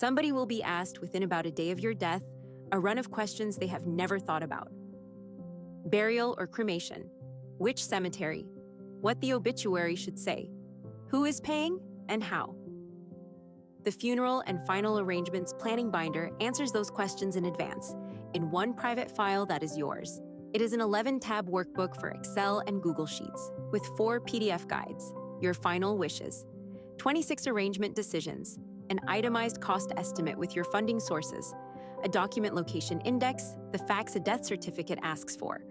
Somebody will be asked within about a day of your death a run of questions they have never thought about. Burial or cremation? Which cemetery? What the obituary should say? Who is paying and how? The Funeral and Final Arrangements Planning Binder answers those questions in advance, in one private file that is yours. It is an 11-tab workbook for Excel and Google Sheets, with 4 PDF guides, your final wishes, 26 arrangement decisions, an itemized cost estimate with your funding sources, a document location index, the facts a death certificate asks for,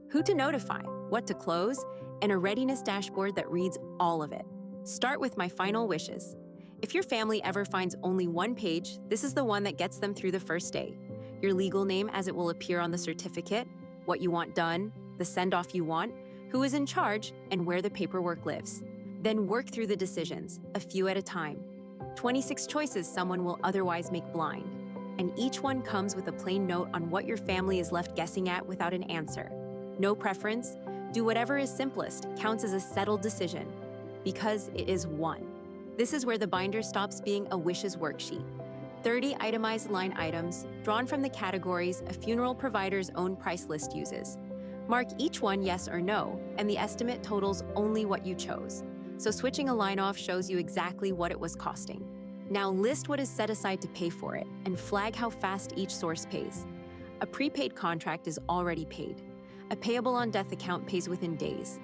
who to notify, what to close, and a readiness dashboard that reads all of it. Start with my final wishes. If your family ever finds only one page, this is the one that gets them through the first day. Your legal name as it will appear on the certificate, what you want done, the send-off you want, who is in charge, and where the paperwork lives. Then work through the decisions, a few at a time. 26 choices someone will otherwise make blind, and each one comes with a plain note on what your family is left guessing at without an answer. No preference, do whatever is simplest, counts as a settled decision, because it is one. This is where the binder stops being a wishes worksheet. 30 itemized line items, drawn from the categories a funeral provider's own price list uses. Mark each one yes or no, and the estimate totals only what you chose. So switching a line off shows you exactly what it was costing. Now list what is set aside to pay for it, and flag how fast each source pays. A prepaid contract is already paid. A payable-on-death account pays within days.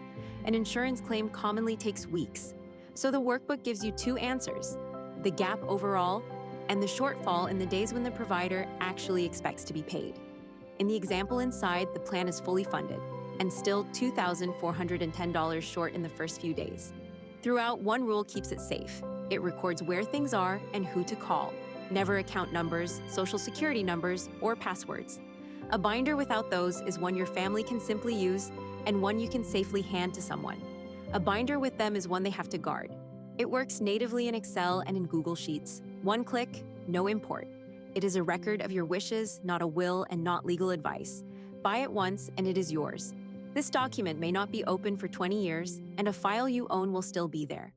An insurance claim commonly takes weeks. So the workbook gives you 2 answers: the gap overall and the shortfall in the days when the provider actually expects to be paid. In the example inside, the plan is fully funded and still $2,410 short in the first few days. Throughout, one rule keeps it safe. It records where things are and who to call, never account numbers, social security numbers, or passwords. A binder without those is one your family can simply use and one you can safely hand to someone. A binder with them is one they have to guard. It works natively in Excel and in Google Sheets. One click, no import. It is a record of your wishes, not a will and not legal advice. Buy it once and it is yours. This document may not be open for 20 years, and a file you own will still be there.